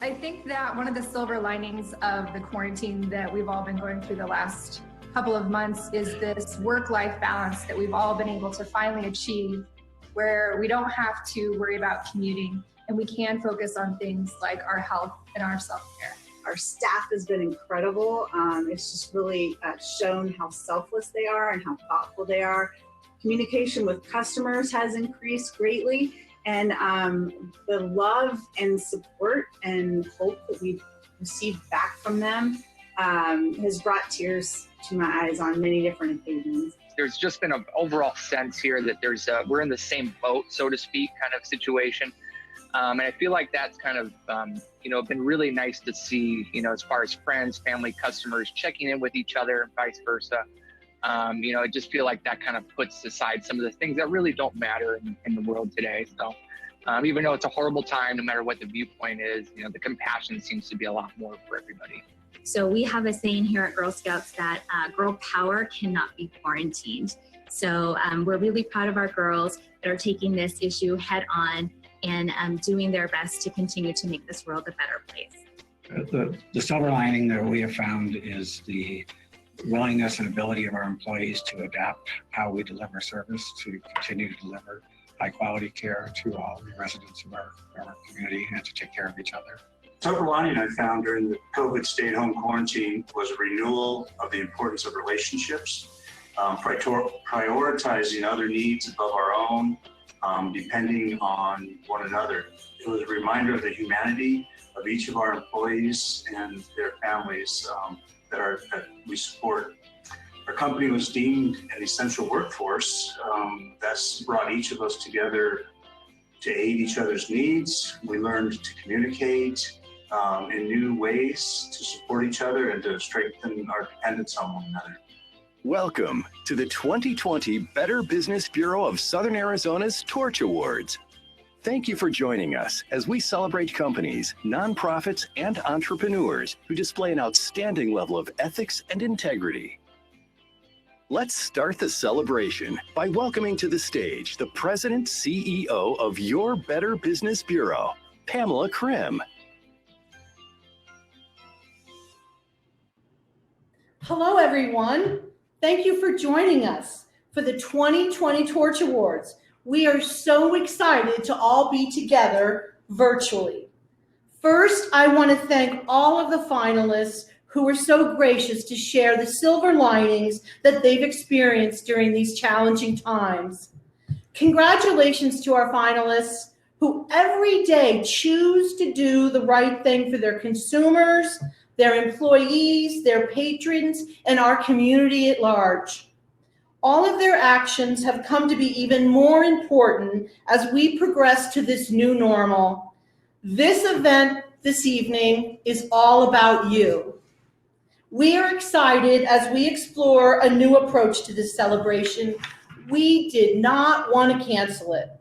I think that one of the silver linings of the quarantine that we've all been going through the last couple of months is this work-life balance that we've all been able to finally achieve, where we don't have to worry about commuting and we can focus on things like our health and our self-care. Our staff has been incredible. It's just really shown how selfless they are and how thoughtful they are. Communication with customers has increased greatly, and the love and support and hope that we've received back from them has brought tears to my eyes on many different occasions. There's just been an overall sense here that we're in the same boat, so to speak, kind of situation. And I feel like that's kind of, been really nice to see, as far as friends, family, customers checking in with each other and vice versa. I just feel like that kind of puts aside some of the things that really don't matter in the world today. So even though it's a horrible time, no matter what the viewpoint is, the compassion seems to be a lot more for everybody. So we have a saying here at Girl Scouts that girl power cannot be quarantined. So we're really proud of our girls that are taking this issue head on and doing their best to continue to make this world a better place. The silver lining that we have found is the willingness and ability of our employees to adapt how we deliver service, to continue to deliver high quality care to all the residents of our community and to take care of each other. Silver lining I found during the COVID stay-at-home quarantine was a renewal of the importance of relationships, prioritizing other needs above our own, depending on one another. It was a reminder of the humanity of each of our employees and their families that we support. Our company was deemed an essential workforce. That's brought each of us together to aid each other's needs. We learned to communicate in new ways to support each other and to strengthen our dependence on one another. Welcome to the 2020 Better Business Bureau of Southern Arizona's Torch Awards. Thank you for joining us as we celebrate companies, nonprofits, and entrepreneurs who display an outstanding level of ethics and integrity. Let's start the celebration by welcoming to the stage the President CEO of Your Better Business Bureau, Pamela Krim. Hello, everyone. Thank you for joining us for the 2020 Torch Awards. We are so excited to all be together virtually. First, I want to thank all of the finalists who were so gracious to share the silver linings that they've experienced during these challenging times. Congratulations to our finalists who every day choose to do the right thing for their consumers, their employees, their patrons, and our community at large. All of their actions have come to be even more important as we progress to this new normal. This event this evening is all about you. We are excited as we explore a new approach to this celebration. We did not want to cancel it.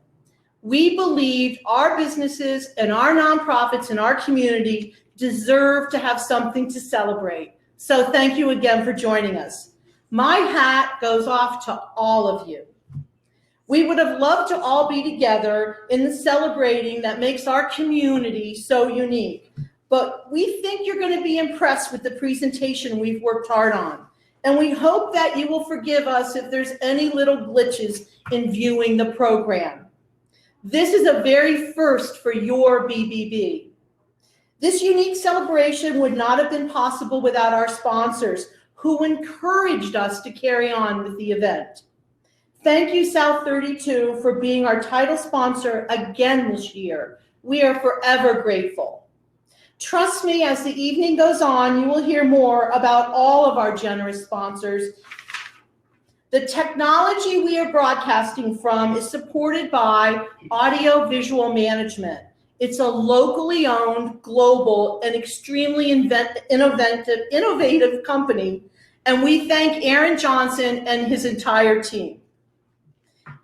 We believed our businesses and our nonprofits and our community deserve to have something to celebrate. So thank you again for joining us. My hat goes off to all of you. We would have loved to all be together in the celebrating that makes our community so unique. But we think you're going to be impressed with the presentation we've worked hard on. And we hope that you will forgive us if there's any little glitches in viewing the program. This is a very first for your BBB. This unique celebration would not have been possible without our sponsors, who encouraged us to carry on with the event. Thank you, South 32, for being our title sponsor again this year. We are forever grateful. Trust me, as the evening goes on, you will hear more about all of our generous sponsors. The technology we are broadcasting from is supported by Audio Visual Management. It's a locally owned, global, and extremely innovative company, and we thank Aaron Johnson and his entire team.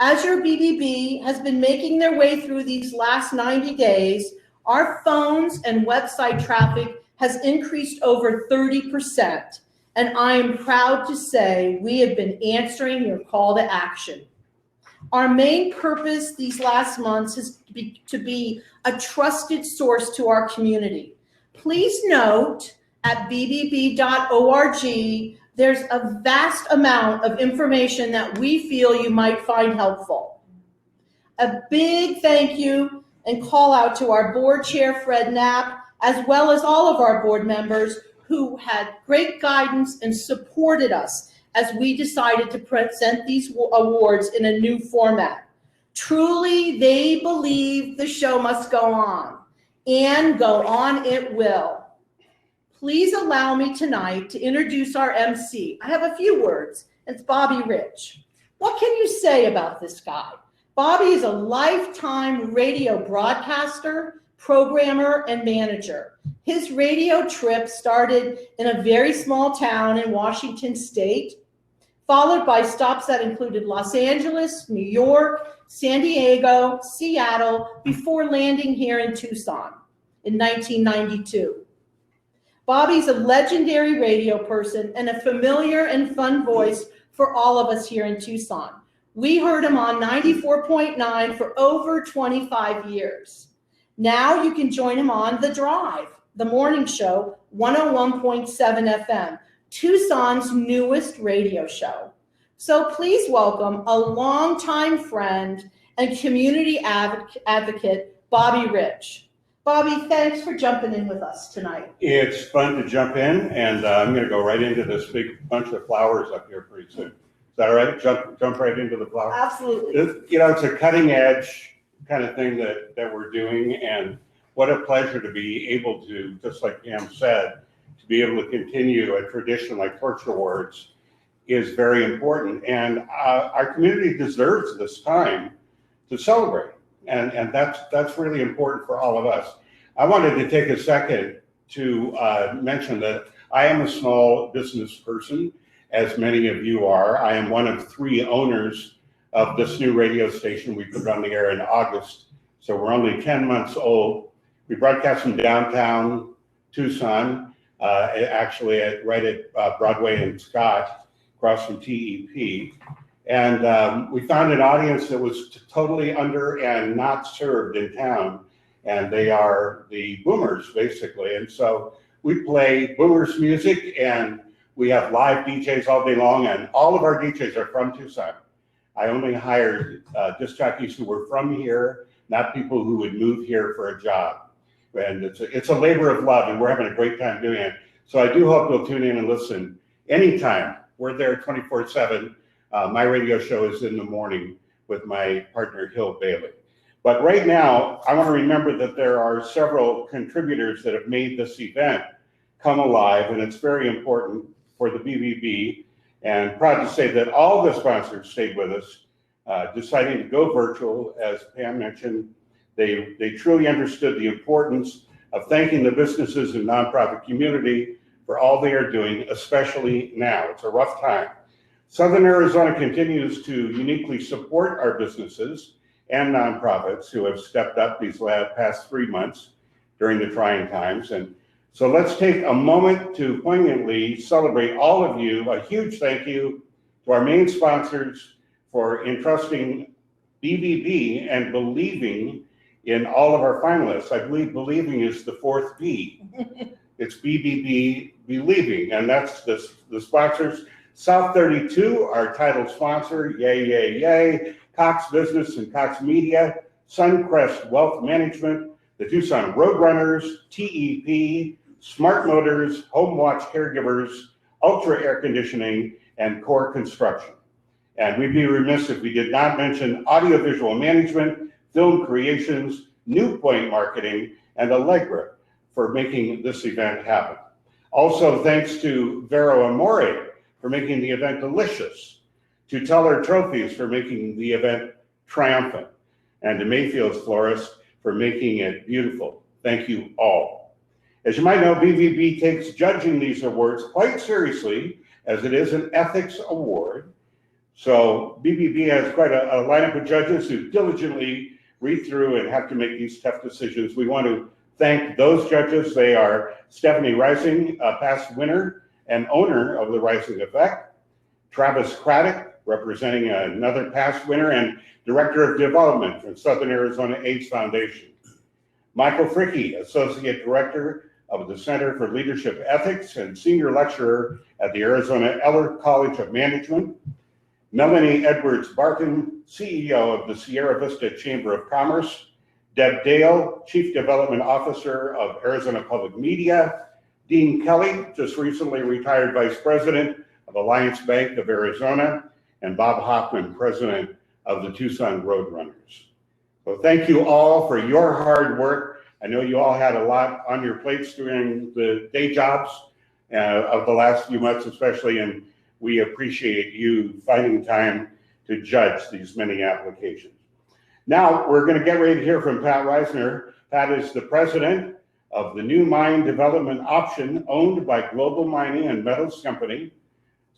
As your BBB has been making their way through these last 90 days, our phones and website traffic has increased over 30%, and I am proud to say we have been answering your call to action. Our main purpose these last months is to be a trusted source to our community, Please note at bbb.org, there's a vast amount of information that we feel you might find helpful. A big thank you and call out to our board chair, Fred Knapp, as well as all of our board members who had great guidance and supported us as we decided to present these awards in a new format. Truly, they believe the show must go on, and go on it will. Please allow me tonight to introduce our MC. I have a few words. It's Bobby Rich. What can you say about this guy? Bobby is a lifetime radio broadcaster, programmer, and manager. His radio trip started in a very small town in Washington State, followed by stops that included Los Angeles, New York, San Diego, Seattle, before landing here in Tucson in 1992. Bobby's a legendary radio person and a familiar and fun voice for all of us here in Tucson. We heard him on 94.9 for over 25 years. Now you can join him on The Drive, the morning show, 101.7 FM, Tucson's newest radio show. So please welcome a longtime friend and community advocate, Bobby Rich. Bobby, thanks for jumping in with us tonight. It's fun to jump in, and I'm going to go right into this big bunch of flowers up here pretty soon. Is that all right? Jump right into the flowers? Absolutely. It's a cutting edge kind of thing that we're doing, and what a pleasure to be able to, just like Pam said, to be able to continue a tradition like Torch Awards is very important, and our community deserves this time to celebrate, and that's really important for all of us. I wanted to take a second to mention that I am a small business person, as many of you are. I am one of 3 owners of this new radio station. We put it on the air in August, so we're only 10 months old. We broadcast from downtown Tucson, actually right at Broadway and Scott, across from TEP. And we found an audience that was totally under and not served in town. And they are the boomers, basically. And so we play boomers music, and we have live DJs all day long, and all of our DJs are from Tucson. I only hired disc jockeys who were from here, not people who would move here for a job. And it's a labor of love, and we're having a great time doing it. So I do hope you'll tune in and listen anytime. We're there 24/7. My radio show is in the morning with my partner, Hill Bailey. But right now, I want to remember that there are several contributors that have made this event come alive, and it's very important for the BBB. And proud to say that all the sponsors stayed with us, deciding to go virtual. As Pam mentioned, they truly understood the importance of thanking the businesses and nonprofit community for all they are doing, especially now. It's a rough time. Southern Arizona continues to uniquely support our businesses and nonprofits who have stepped up these past 3 months during the trying times. And so let's take a moment to poignantly celebrate all of you. A huge thank you to our main sponsors for entrusting BBB and believing in all of our finalists. I believe believing is the 4th B. It's BBB believing, and that's the sponsors. South 32, our title sponsor, yay, yay, yay. Cox Business and Cox Media, Suncrest Wealth Management, the Tucson Roadrunners, TEP, Smart Motors, Home Watch Caregivers, Ultra Air Conditioning, and Core Construction. And we'd be remiss if we did not mention Audiovisual Management, Film Creations, New Point Marketing, and Allegra for making this event happen. Also, thanks to Vero Amore for making the event delicious, to Teller Trophies for making the event triumphant, and to Mayfield's Florist for making it beautiful. Thank you all. As you might know, BBB takes judging these awards quite seriously, as it is an ethics award. So BBB has quite a lineup of judges who diligently read through and have to make these tough decisions. We want to thank those judges. They are Stephanie Rising, a past winner and owner of the Rising Effect, Travis Craddock, representing another past winner and Director of Development from Southern Arizona AIDS Foundation, Michael Fricke, Associate Director of the Center for Leadership Ethics and senior lecturer at the Arizona Eller College of Management. Melanie Edwards Barkin, CEO of the Sierra Vista Chamber of Commerce. Deb Dale, Chief Development Officer of Arizona Public Media. Dean Kelly, just recently retired Vice President of Alliance Bank of Arizona. And Bob Hoffman, President of the Tucson Roadrunners. So thank you all for your hard work. I know you all had a lot on your plates during the day jobs of the last few months especially, and we appreciate you finding time to judge these many applications. Now we're going to get ready to hear from Pat Reisner. Pat is the president of the new mine development option owned by Global Mining and Metals Company,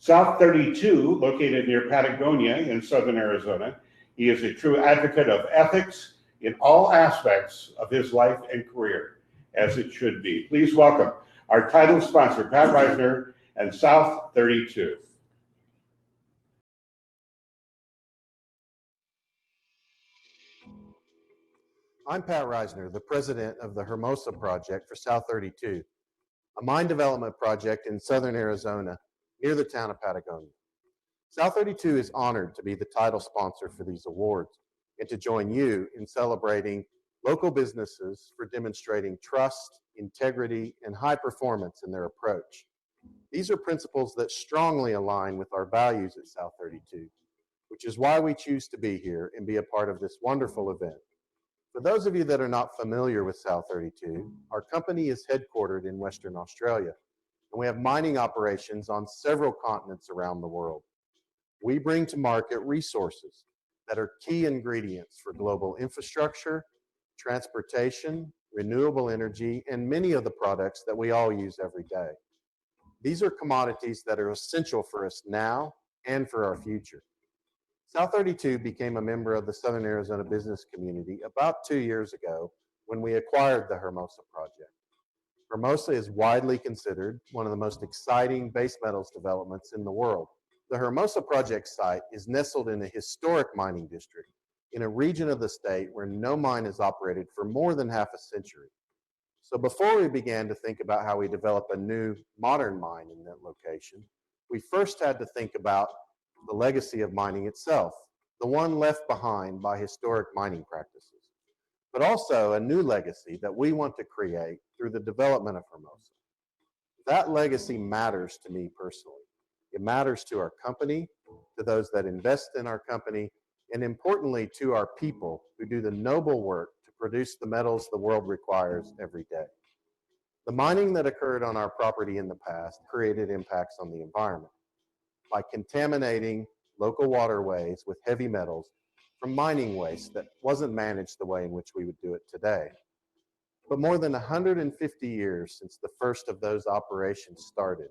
South 32, located near Patagonia in southern Arizona. He is a true advocate of ethics in all aspects of his life and career, as it should be. Please welcome our title sponsor, Pat Reisner and South 32. I'm Pat Reisner, the president of the Hermosa Project for South 32, a mine development project in southern Arizona near the town of Patagonia. South 32 is honored to be the title sponsor for these awards and to join you in celebrating local businesses for demonstrating trust, integrity, and high performance in their approach. These are principles that strongly align with our values at South 32, which is why we choose to be here and be a part of this wonderful event. For those of you that are not familiar with South 32, our company is headquartered in Western Australia, and we have mining operations on several continents around the world. We bring to market resources that are key ingredients for global infrastructure, transportation, renewable energy, and many of the products that we all use every day. These are commodities that are essential for us now and for our future. South 32 became a member of the Southern Arizona business community about 2 years ago when we acquired the Hermosa project. Hermosa is widely considered one of the most exciting base metals developments in the world. The Hermosa project site is nestled in a historic mining district in a region of the state where no mine has operated for more than half a century. So before we began to think about how we develop a new modern mine in that location, we first had to think about the legacy of mining itself, the one left behind by historic mining practices, but also a new legacy that we want to create through the development of Hermosa. That legacy matters to me personally. It matters to our company, to those that invest in our company, and importantly to our people who do the noble work to produce the metals the world requires every day. The mining that occurred on our property in the past created impacts on the environment by contaminating local waterways with heavy metals from mining waste that wasn't managed the way in which we would do it today. But more than 150 years since the first of those operations started,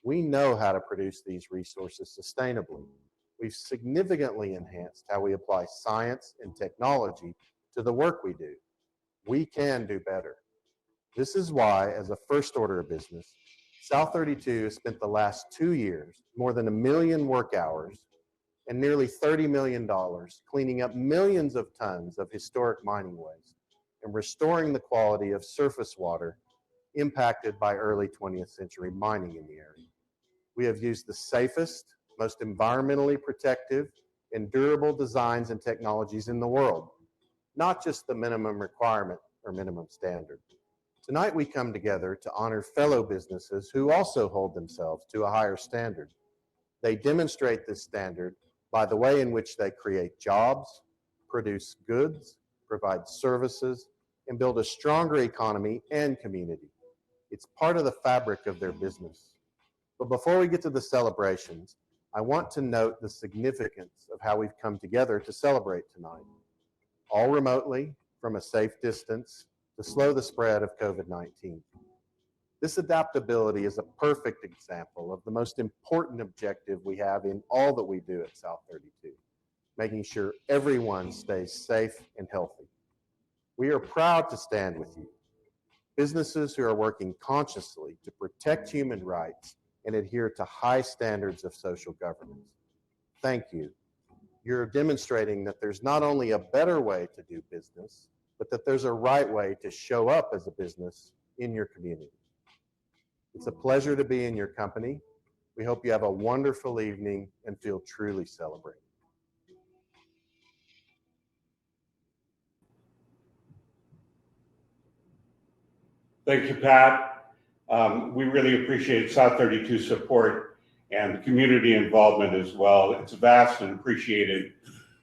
we know how to produce these resources sustainably. We've significantly enhanced how we apply science and technology to the work we do. We can do better. This is why, as a first order of business, South 32 has spent the last 2 years, more than 1 million work hours, and nearly $30 million cleaning up millions of tons of historic mining waste and restoring the quality of surface water impacted by early 20th century mining in the area. We have used the safest, most environmentally protective, and durable designs and technologies in the world, not just the minimum requirement or minimum standard. Tonight we come together to honor fellow businesses who also hold themselves to a higher standard. They demonstrate this standard by the way in which they create jobs, produce goods, provide services, and build a stronger economy and community. It's part of the fabric of their business. But before we get to the celebrations, I want to note the significance of how we've come together to celebrate tonight, all remotely from a safe distance to slow the spread of COVID-19. This adaptability is a perfect example of the most important objective we have in all that we do at South 32, making sure everyone stays safe and healthy. We are proud to stand with you, businesses who are working consciously to protect human rights and adhere to high standards of social governance. Thank you. You're demonstrating that there's not only a better way to do business, but that there's a right way to show up as a business in your community. It's a pleasure to be in your company. We hope you have a wonderful evening and feel truly celebrated. Thank you, Pat. We really appreciate South 32's support and community involvement as well. It's vast and appreciated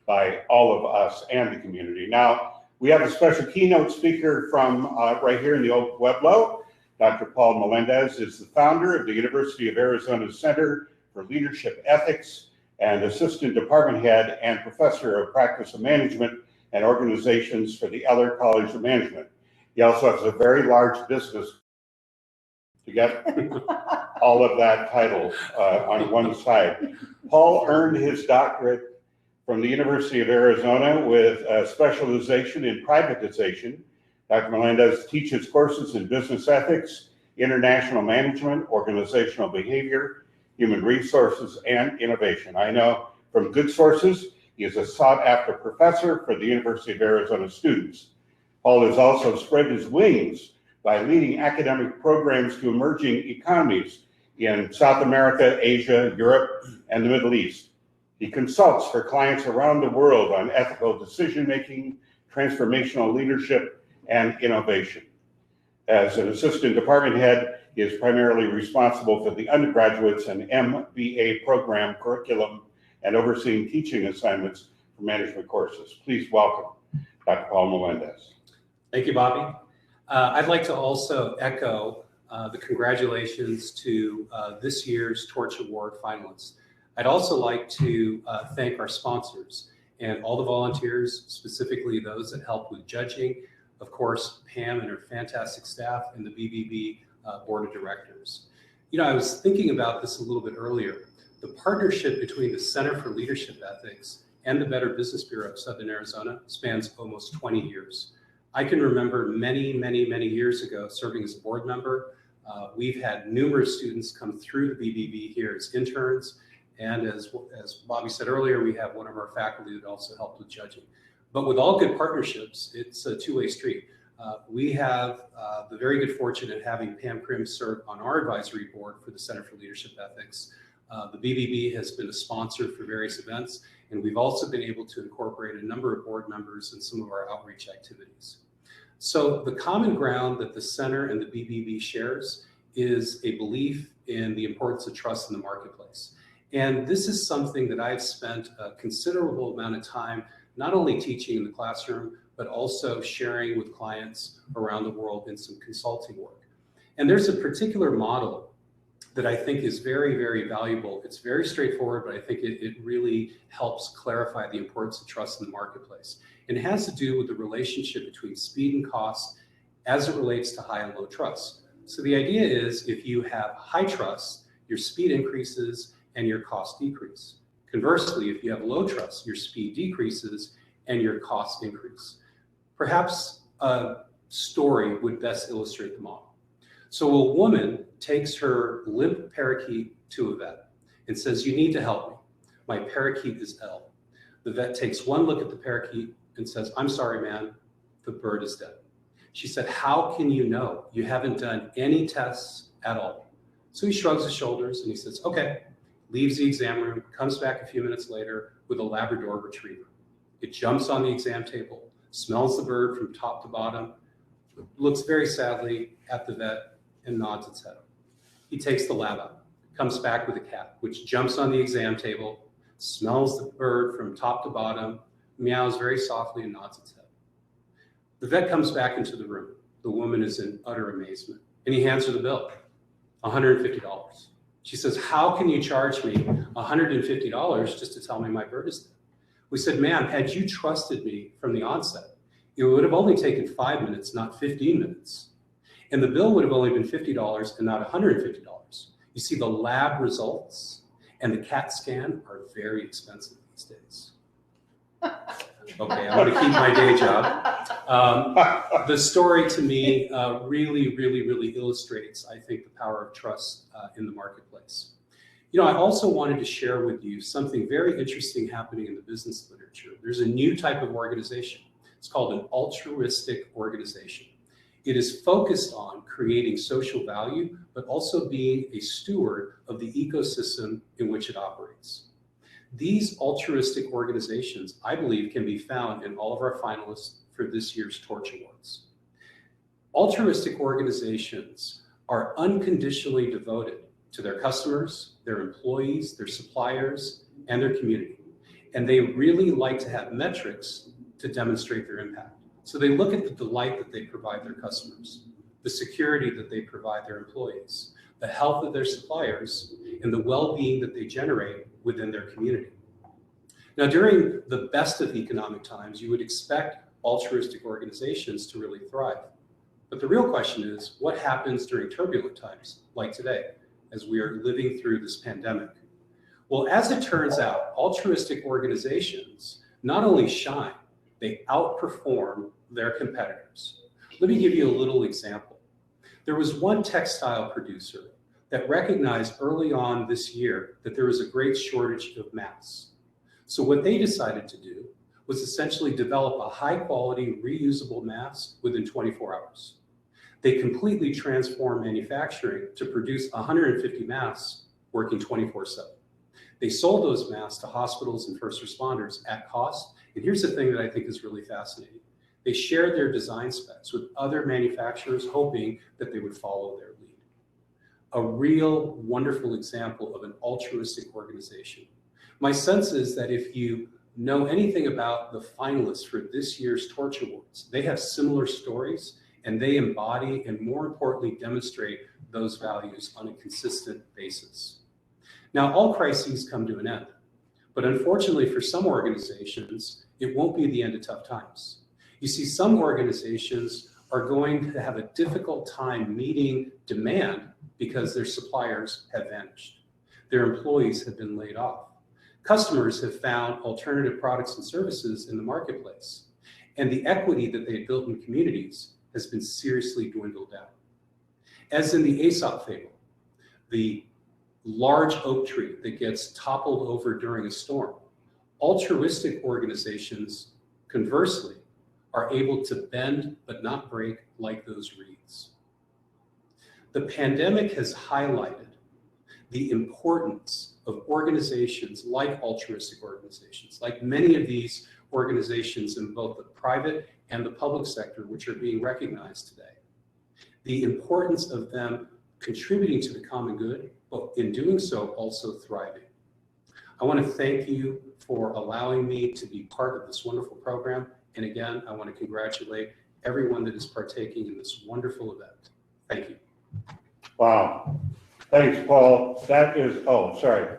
by all of us and the community. Now, we have a special keynote speaker from right here in the old Pueblo. Dr. Paul Melendez is the founder of the University of Arizona Center for Leadership Ethics and assistant department head and professor of practice of management and organizations for the Eller College of Management. He also has a very large business to get all of that title on one side. Paul earned his doctorate from the University of Arizona with a specialization in privatization. Dr. Melendez teaches courses in business ethics, international management, organizational behavior, human resources, and innovation. I know from good sources, he is a sought-after professor for the University of Arizona students. Paul has also spread his wings by leading academic programs to emerging economies in South America, Asia, Europe, and the Middle East. He consults for clients around the world on ethical decision-making, transformational leadership, and innovation. As an assistant department head, he is primarily responsible for the undergraduates and MBA program curriculum and overseeing teaching assignments for management courses. Please welcome Dr. Paul Melendez. Thank you, Bobby. I'd like to also echo the congratulations to this year's Torch Award finalists. I'd also like to thank our sponsors and all the volunteers, specifically those that helped with judging, of course, Pam and her fantastic staff, and the BBB Board of Directors. You know, I was thinking about this a little bit earlier. The partnership between the Center for Leadership Ethics and the Better Business Bureau of Southern Arizona spans almost 20 years. I can remember many years ago serving as a board member. We've had numerous students come through the BBB here as interns. And as Bobby said earlier, we have one of our faculty that also helped with judging. But with all good partnerships, it's a two-way street. We have the very good fortune of having Pam Krim serve on our advisory board for the Center for Leadership Ethics. The BBB has been a sponsor for various events, and we've also been able to incorporate a number of board members in some of our outreach activities. So the common ground that the center and the BBB shares is a belief in the importance of trust in the marketplace. And this is something that I've spent a considerable amount of time not only teaching in the classroom, but also sharing with clients around the world in some consulting work. And there's a particular model that I think is very valuable. It's very straightforward, but I think it really helps clarify the importance of trust in the marketplace. And it has to do with the relationship between speed and cost as it relates to high and low trust. So the idea is if you have high trust, your speed increases and your cost decrease. Conversely, if you have low trust, your speed decreases and your costs increase. Perhaps a story would best illustrate the model. So a woman takes her limp parakeet to a vet and says, "You need to help me. My parakeet is ill." The vet takes one look at the parakeet and says, "I'm sorry, man, the bird is dead." She said, "How can you know? You haven't done any tests at all." So he shrugs his shoulders and he says, "Okay," leaves the exam room, comes back a few minutes later with a Labrador retriever. It jumps on the exam table, smells the bird from top to bottom, looks very sadly at the vet and nods its head. He takes the lab out, comes back with a cat, which jumps on the exam table, smells the bird from top to bottom, meows very softly and nods its head. The vet comes back into the room. The woman is in utter amazement, and he hands her the bill, $150. She says, "How can you charge me $150 just to tell me my bird is dead?" We said, "Ma'am, had you trusted me from the onset, it would have only taken 5 minutes, not 15 minutes. And the bill would have only been $50 and not $150. You see, the lab results and the CAT scan are very expensive these days. Okay, I want to keep my day job. The story to me really illustrates, I think, the power of trust in the marketplace. You know, I also wanted to share with you something very interesting happening in the business literature. There's a new type of organization. It's called an altruistic organization. It is focused on creating social value, but also being a steward of the ecosystem in which it operates. These altruistic organizations, I believe, can be found in all of our finalists for this year's Torch Awards. Altruistic organizations are unconditionally devoted to their customers, their employees, their suppliers, and their community. And they really like to have metrics to demonstrate their impact. So they look at the delight that they provide their customers, the security that they provide their employees, the health of their suppliers, and the well-being that they generate within their community. Now, during the best of economic times, you would expect altruistic organizations to really thrive. But the real question is, what happens during turbulent times, like today, as we are living through this pandemic? Well, as it turns out, altruistic organizations not only shine, they outperform their competitors. Let me give you a little example. There was one textile producer that recognized early on this year that there was a great shortage of masks. So what they decided to do was essentially develop a high-quality reusable mask within 24 hours. They completely transformed manufacturing to produce 150 masks working 24/7. They sold those masks to hospitals and first responders at cost. And here's the thing that I think is really fascinating. They shared their design specs with other manufacturers, hoping that they would follow their lead. A real wonderful example of an altruistic organization. My sense is that if you know anything about the finalists for this year's Torch Awards, they have similar stories, and they embody and, more importantly, demonstrate those values on a consistent basis. Now, all crises come to an end, but unfortunately for some organizations, it won't be the end of tough times. You see, some organizations are going to have a difficult time meeting demand because their suppliers have vanished. Their employees have been laid off. Customers have found alternative products and services in the marketplace, and the equity that they had built in communities has been seriously dwindled down. As in the Aesop fable, the large oak tree that gets toppled over during a storm, altruistic organizations, conversely, are able to bend but not break like those reeds. The pandemic has highlighted the importance of organizations like altruistic organizations, like many of these organizations in both the private and the public sector, which are being recognized today. The importance of them contributing to the common good, but in doing so, also thriving. I want to thank you for allowing me to be part of this wonderful program. And again, I want to congratulate everyone that is partaking in this wonderful event. Thank you. Wow. Thanks, Paul. That is, oh, sorry.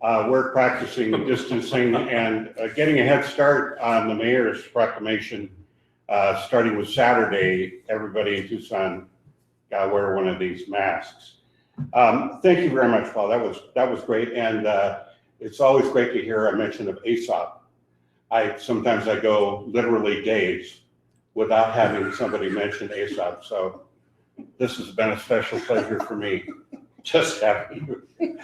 We're practicing distancing and getting a head start on the mayor's proclamation. Starting with Saturday, everybody in Tucson got to wear one of these masks. Thank you very much, Paul. That was great. And it's always great to hear a mention of Aesop. Sometimes I go literally days without having somebody mention Aesop. So this has been a special pleasure for me, just having you.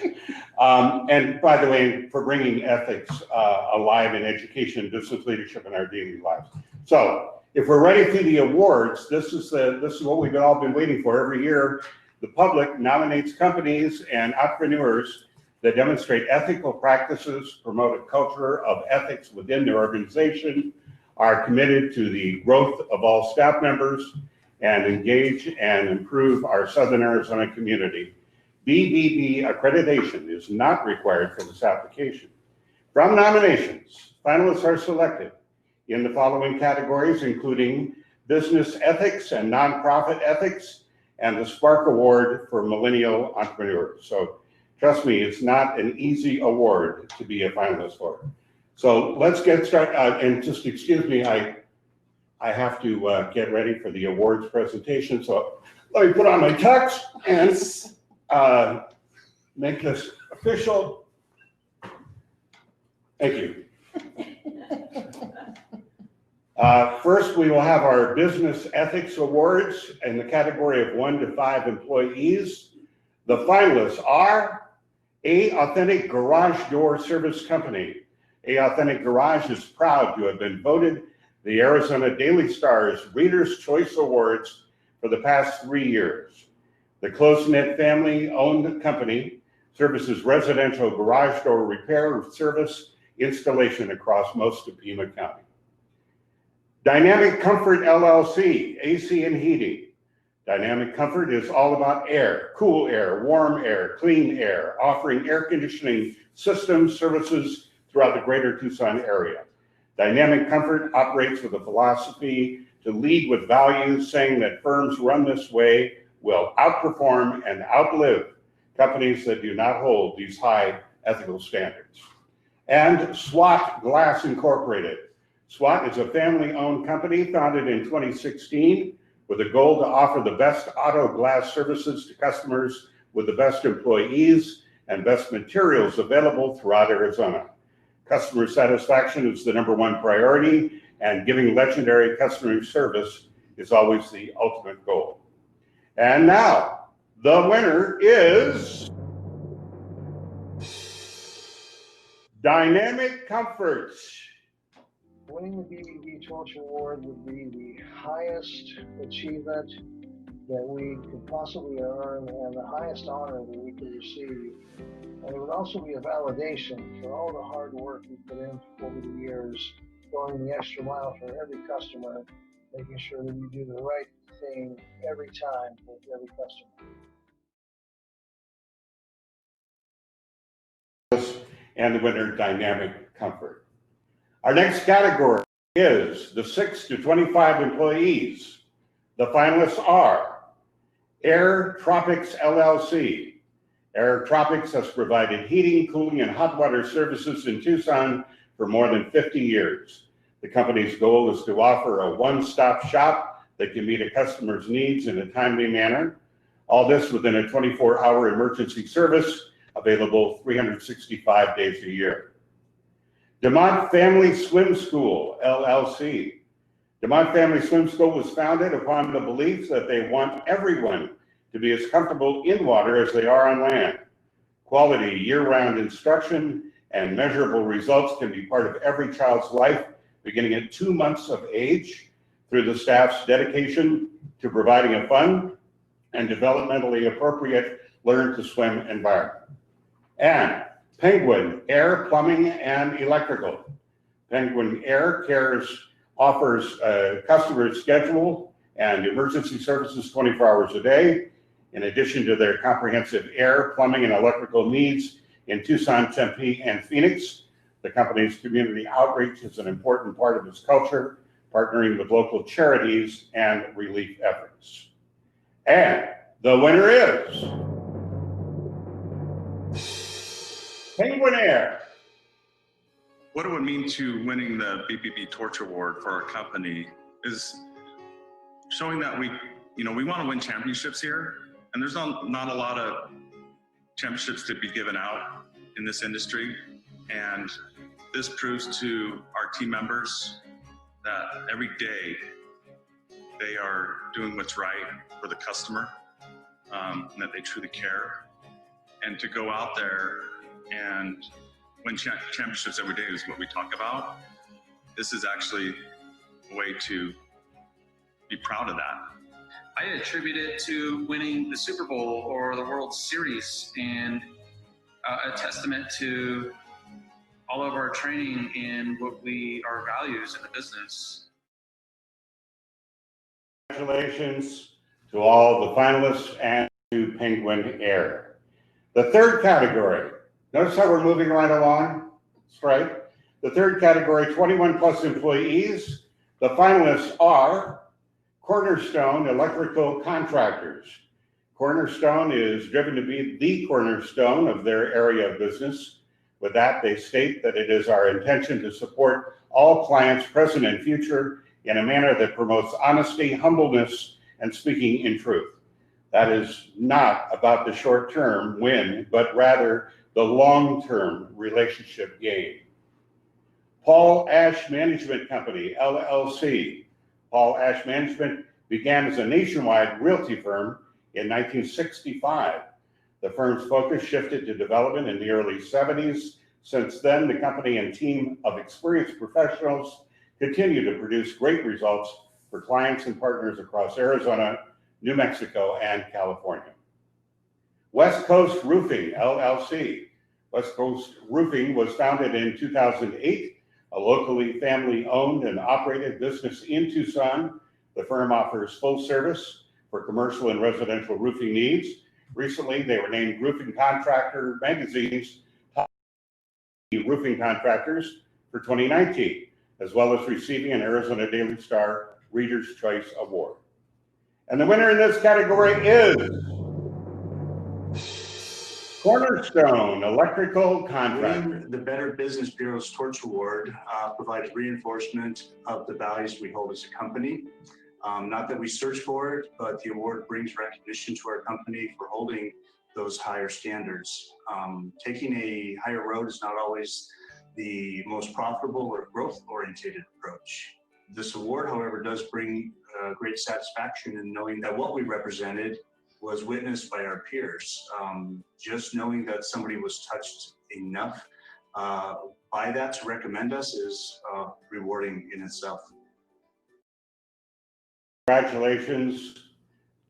And by the way, for bringing ethics alive in education and business leadership in our daily lives. So if we're ready for the awards, this is what we've all been waiting for. Every year, the public nominates companies and entrepreneurs that demonstrate ethical practices, promote a culture of ethics within their organization, are committed to the growth of all staff members, and engage and improve our Southern Arizona community. BBB accreditation is not required for this application. From nominations, finalists are selected in the following categories, including business ethics and nonprofit ethics, and the Spark Award for millennial entrepreneurs. So trust me, it's not an easy award to be a finalist for. So let's get started. And just excuse me, I have to get ready for the awards presentation. So let me put on my tux and make this official. Thank you. First, we will have our Business Ethics Awards in the category of 1 to 5 employees. The finalists are A Authentic Garage Door Service Company. A Authentic Garage is proud to have been voted the Arizona Daily Star's Reader's Choice Awards for the past 3 years. The close-knit family-owned company services residential garage door repair, service, installation across most of Pima County. Dynamic Comfort LLC, AC and heating. Dynamic Comfort is all about air, cool air, warm air, clean air, offering air conditioning systems, services throughout the greater Tucson area. Dynamic Comfort operates with a philosophy to lead with values, saying that firms run this way will outperform and outlive companies that do not hold these high ethical standards. And SWAT Glass Incorporated. SWAT is a family-owned company founded in 2016 with a goal to offer the best auto glass services to customers with the best employees and best materials available throughout Arizona. Customer satisfaction is the #1 priority, and giving legendary customer service is always the ultimate goal. And now, the winner is Dynamic Comfort. Winning the BBB Torch Award would be the highest achievement that we could possibly earn and the highest honor that we could receive. And it would also be a validation for all the hard work we put in over the years, going the extra mile for every customer, making sure that we do the right thing every time with every customer. And the winner, Dynamic Comfort. Our next category is the 6 to 25 employees. The finalists are Air Tropics LLC. Air Tropics has provided heating, cooling, and hot water services in Tucson for more than 50 years. The company's goal is to offer a one-stop shop that can meet a customer's needs in a timely manner. All this within a 24-hour emergency service available 365 days a year. DeMont Family Swim School, LLC. DeMont Family Swim School was founded upon the belief that they want everyone to be as comfortable in water as they are on land. Quality year-round instruction and measurable results can be part of every child's life, beginning at 2 months of age, through the staff's dedication to providing a fun and developmentally appropriate learn-to-swim environment. And Penguin Air Plumbing and Electrical. Penguin Air offers a customer schedule and emergency services 24 hours a day, in addition to their comprehensive air, plumbing, and electrical needs in Tucson, Tempe, and Phoenix. The company's community outreach is an important part of its culture, partnering with local charities and relief efforts. And the winner is Penguin Air. What it would mean to winning the BBB Torch Award for our company is showing that we want to win championships here, and there's not a lot of championships to be given out in this industry, and this proves to our team members that every day they are doing what's right for the customer, and that they truly care, and to go out there and win championships every day is what we talk about. This is actually a way to be proud of that. I attribute it to winning the Super Bowl or the World Series, and a testament to all of our training and our values in the business. Congratulations to all the finalists and to Penguin Air. The third category, notice how we're moving right along, that's right. The third category, 21 plus employees. The finalists are Cornerstone Electrical Contractors. Cornerstone is driven to be the cornerstone of their area of business. With that, they state that it is our intention to support all clients, present and future, in a manner that promotes honesty, humbleness, and speaking in truth. That is not about the short-term win, but rather the long-term relationship gain. Paul Ash Management Company, LLC. Paul Ash Management began as a nationwide realty firm in 1965. The firm's focus shifted to development in the early 70s. Since then, the company and team of experienced professionals continue to produce great results for clients and partners across Arizona, New Mexico, and California. West Coast Roofing, LLC. West Coast Roofing was founded in 2008, a locally family-owned and operated business in Tucson. The firm offers full service for commercial and residential roofing needs. Recently, they were named Roofing Contractor Magazine's top roofing contractors for 2019, as well as receiving an Arizona Daily Star Reader's Choice Award. And the winner in this category is Cornerstone Electrical Contractor. Winning the Better Business Bureau's Torch Award provides reinforcement of the values we hold as a company. Not that we search for it, but the award brings recognition to our company for holding those higher standards. Taking a higher road is not always the most profitable or growth-oriented approach. This award, however, does bring great satisfaction in knowing that what we represented was witnessed by our peers. Just knowing that somebody was touched enough by that to recommend us is rewarding in itself. Congratulations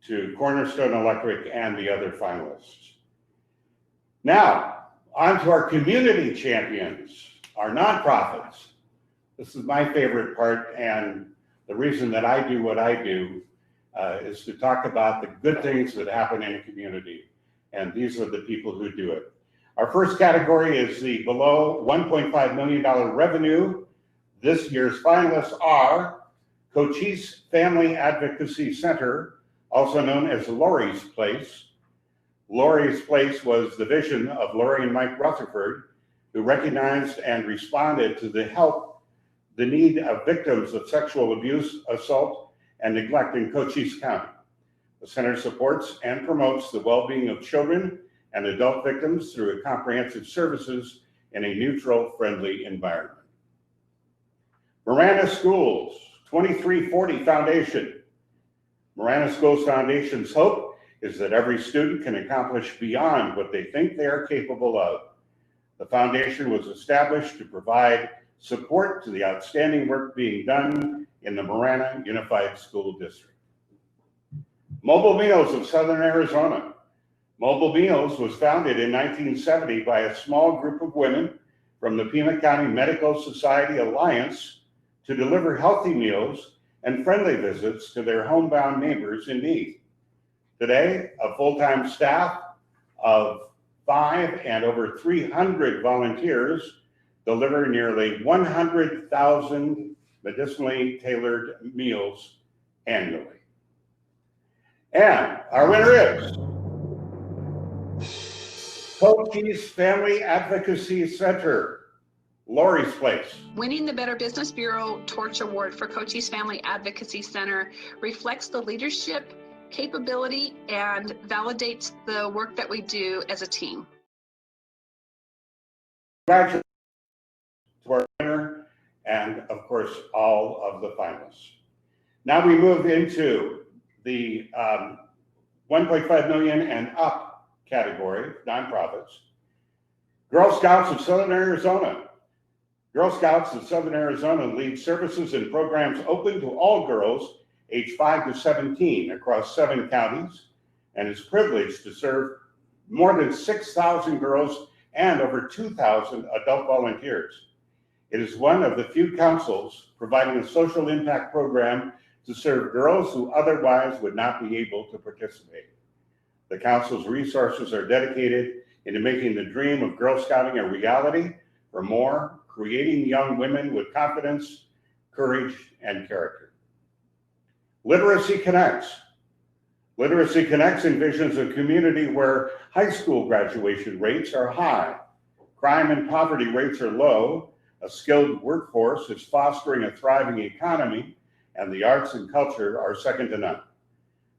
to Cornerstone Electric and the other finalists. Now, on to our community champions, our nonprofits. This is my favorite part, and the reason that I do what I do is to talk about the good things that happen in a community, and these are the people who do it. Our first category is the below $1.5 million revenue. This year's finalists are Cochise Family Advocacy Center, also known as Lori's Place. Lori's Place was the vision of Lori and Mike Rutherford, who recognized and responded to the need of victims of sexual abuse, assault, and neglect in Cochise County. The center supports and promotes the well-being of children and adult victims through comprehensive services in a neutral, friendly environment. Marana Schools 2340 Foundation. Marana Schools Foundation's hope is that every student can accomplish beyond what they think they are capable of. The foundation was established to provide support to the outstanding work being done in the Marana Unified School District. Mobile Meals of Southern Arizona. Mobile Meals was founded in 1970 by a small group of women from the Pima County Medical Society Alliance to deliver healthy meals and friendly visits to their homebound neighbors in need. Today, a full-time staff of 5 and over 300 volunteers deliver nearly 100,000 medicinally tailored meals annually. And our winner is Cochise Family Advocacy Center, Lori's Place. Winning the Better Business Bureau Torch Award for Cochise Family Advocacy Center reflects the leadership, capability, and validates the work that we do as a team. Congratulations to our winner and, of course, all of the finalists. Now we move into the 1.5 million and up category, nonprofits. Girl Scouts of Southern Arizona. Girl Scouts of Southern Arizona lead services and programs open to all girls aged 5 to 17 across 7 counties and is privileged to serve more than 6,000 girls and over 2,000 adult volunteers. It is one of the few councils providing a social impact program to serve girls who otherwise would not be able to participate. The council's resources are dedicated into making the dream of Girl Scouting a reality for more, creating young women with confidence, courage, and character. Literacy Connects. Literacy Connects envisions a community where high school graduation rates are high, crime and poverty rates are low, a skilled workforce is fostering a thriving economy, and the arts and culture are second to none.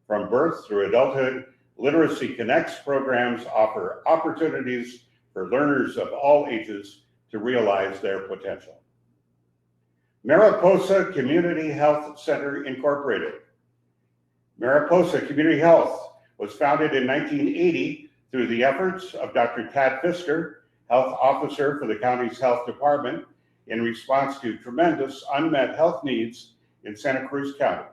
From birth through adulthood, Literacy Connects programs offer opportunities for learners of all ages to realize their potential. Mariposa Community Health Center Incorporated. Mariposa Community Health was founded in 1980 through the efforts of Dr. Tad Pfister, health officer for the county's health department, in response to tremendous unmet health needs in Santa Cruz County.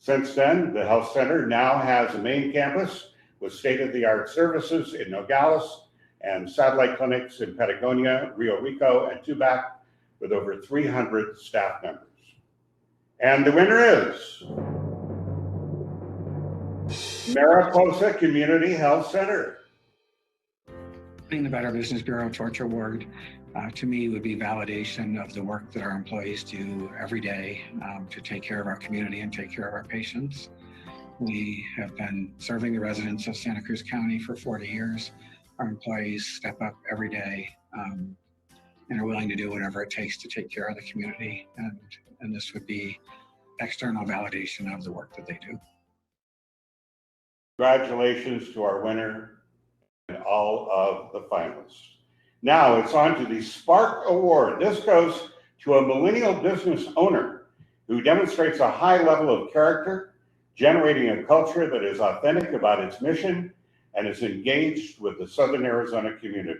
Since then, the health center now has a main campus with state-of-the-art services in Nogales and satellite clinics in Patagonia, Rio Rico, and Tubac with over 300 staff members. And the winner is Mariposa Community Health Center. Winning the Better Business Bureau Torch Award to me would be validation of the work that our employees do every day to take care of our community and take care of our patients. We have been serving the residents of Santa Cruz County for 40 years. Our employees step up every day and are willing to do whatever it takes to take care of the community. And this would be external validation of the work that they do. Congratulations to our winner and all of the finalists. Now it's on to the Spark Award. This goes to a millennial business owner who demonstrates a high level of character, generating a culture that is authentic about its mission and is engaged with the Southern Arizona community.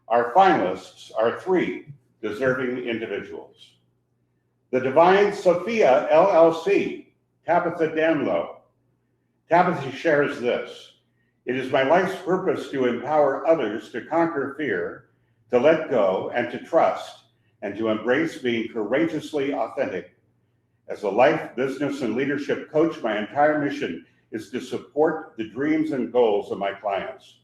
Our finalists are 3 deserving individuals. The Divine Sophia LLC, Tabitha Damlow. Tabitha shares this: "It is my life's purpose to empower others to conquer fear, to let go and to trust, and to embrace being courageously authentic. As a life, business, and leadership coach, my entire mission is to support the dreams and goals of my clients.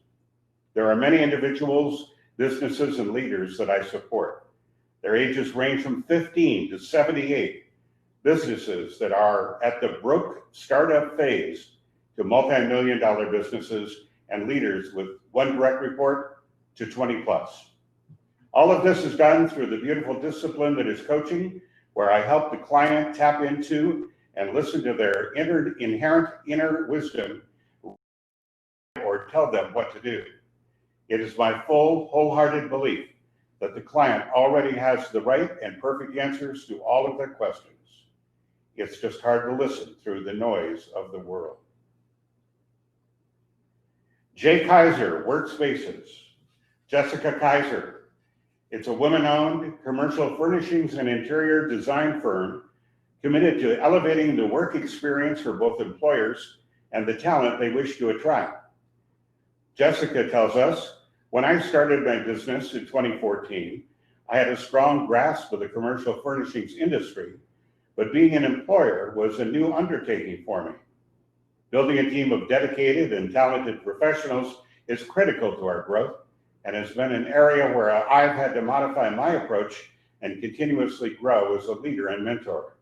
There are many individuals, businesses, and leaders that I support. Their ages range from 15 to 78, businesses that are at the broke startup phase to multi-million-dollar businesses and leaders with 1 direct report to 20 plus. All of this is done through the beautiful discipline that is coaching, where I help the client tap into and listen to their inherent inner wisdom or tell them what to do. It is my full, wholehearted belief that the client already has the right and perfect answers to all of their questions. It's just hard to listen through the noise of the world." Jay Kaiser, Workspaces. Jessica Kaiser. It's a woman-owned commercial furnishings and interior design firm committed to elevating the work experience for both employers and the talent they wish to attract. Jessica tells us, "When I started my business in 2014, I had a strong grasp of the commercial furnishings industry, but being an employer was a new undertaking for me. Building a team of dedicated and talented professionals is critical to our growth and has been an area where I've had to modify my approach and continuously grow as a leader and mentor.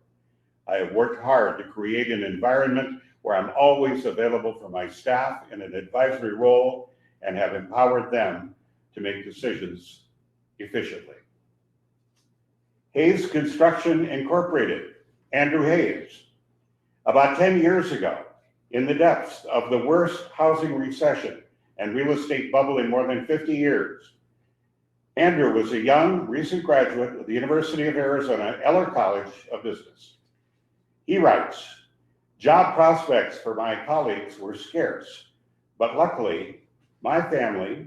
I have worked hard to create an environment where I'm always available for my staff in an advisory role and have empowered them to make decisions efficiently." Hayes Construction Incorporated, Andrew Hayes. About 10 years ago, in the depths of the worst housing recession and real estate bubble in more than 50 years, Andrew was a young, recent graduate of the University of Arizona Eller College of Business. He writes, "Job prospects for my colleagues were scarce, but luckily, my family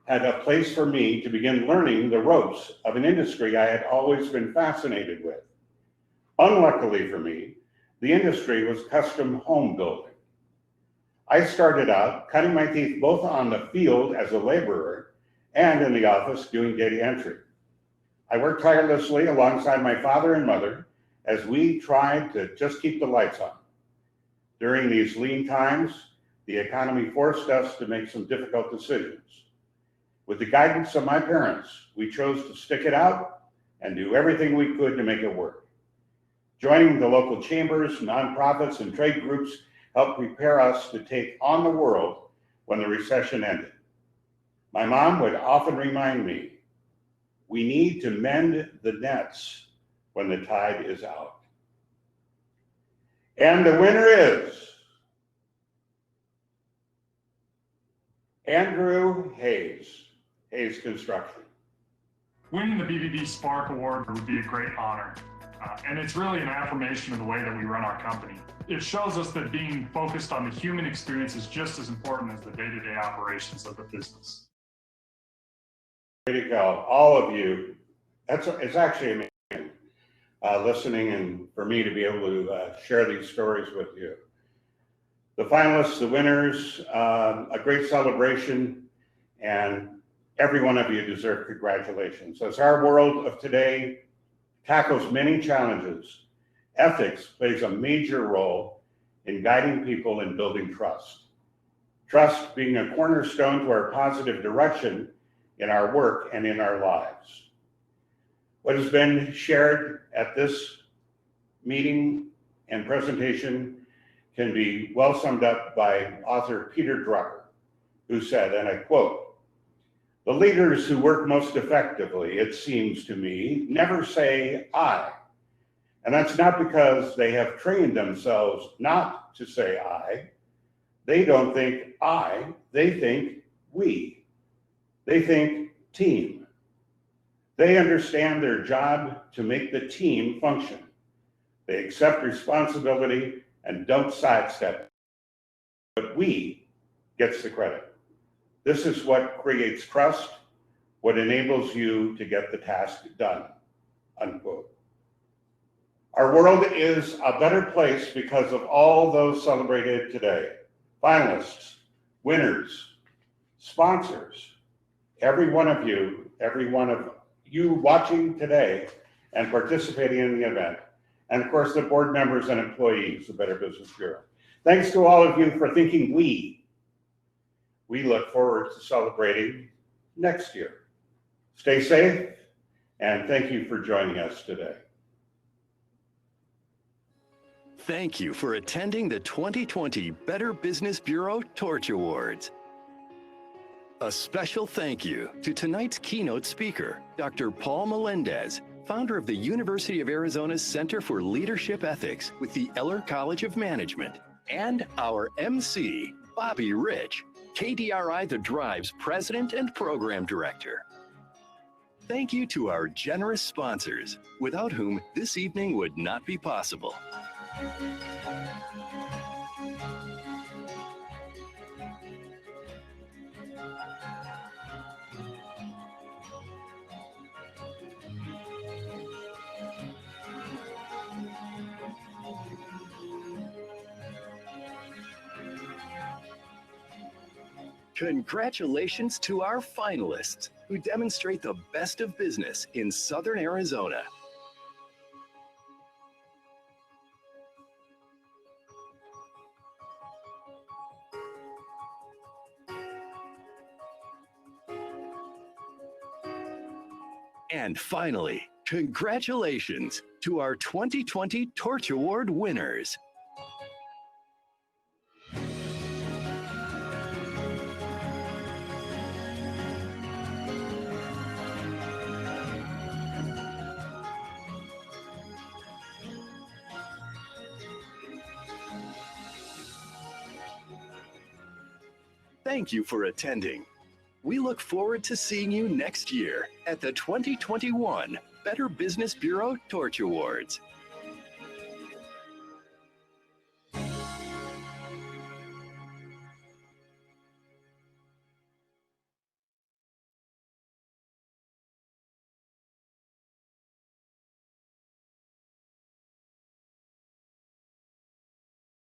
had a place for me to begin learning the ropes of an industry I had always been fascinated with. Unluckily for me, the industry was custom home building. I started out cutting my teeth both on the field as a laborer and in the office doing data entry. I worked tirelessly alongside my father and mother as we tried to just keep the lights on. During these lean times, the economy forced us to make some difficult decisions. With the guidance of my parents, we chose to stick it out and do everything we could to make it work. Joining the local chambers, nonprofits, and trade groups helped prepare us to take on the world when the recession ended. My mom would often remind me, we need to mend the nets when the tide is out." And the winner is Andrew Hayes, Hayes Construction. Winning the BBB Spark Award would be a great honor. And it's really an affirmation of the way that we run our company. It shows us that being focused on the human experience is just as important as the day-to-day operations of the business. Way to go, all of you. It's actually amazing. listening and for me to be able to share these stories with you. The finalists, the winners, a great celebration, and every one of you deserve congratulations. As our world of today tackles many challenges, ethics plays a major role in guiding people and building trust. Trust being a cornerstone to our positive direction in our work and in our lives. What has been shared at this meeting and presentation can be well summed up by author Peter Drucker, who said, and I quote, "The leaders who work most effectively, it seems to me, never say I. And that's not because they have trained themselves not to say I. They don't think I, they think we. They think team. They understand their job to make the team function. They accept responsibility and don't sidestep. But we gets the credit. This is what creates trust, what enables you to get the task done," unquote. Our world is a better place because of all those celebrated today. Finalists, winners, sponsors, every one of you watching today and participating in the event, and of course the board members and employees of Better Business Bureau. Thanks to all of you for thinking we. We look forward to celebrating next year. Stay safe, and thank you for joining us today. Thank you for attending the 2020 Better Business Bureau Torch Awards. A special thank you to tonight's keynote speaker, Dr. Paul Melendez, founder of the University of Arizona's Center for Leadership Ethics with the Eller College of Management, and our MC, Bobby Rich, KDRI The Drive's President and Program Director. Thank you to our generous sponsors, without whom this evening would not be possible. Congratulations to our finalists who demonstrate the best of business in Southern Arizona. And finally, congratulations to our 2020 Torch Award winners. Thank you for attending. We look forward to seeing you next year at the 2021 Better Business Bureau Torch Awards.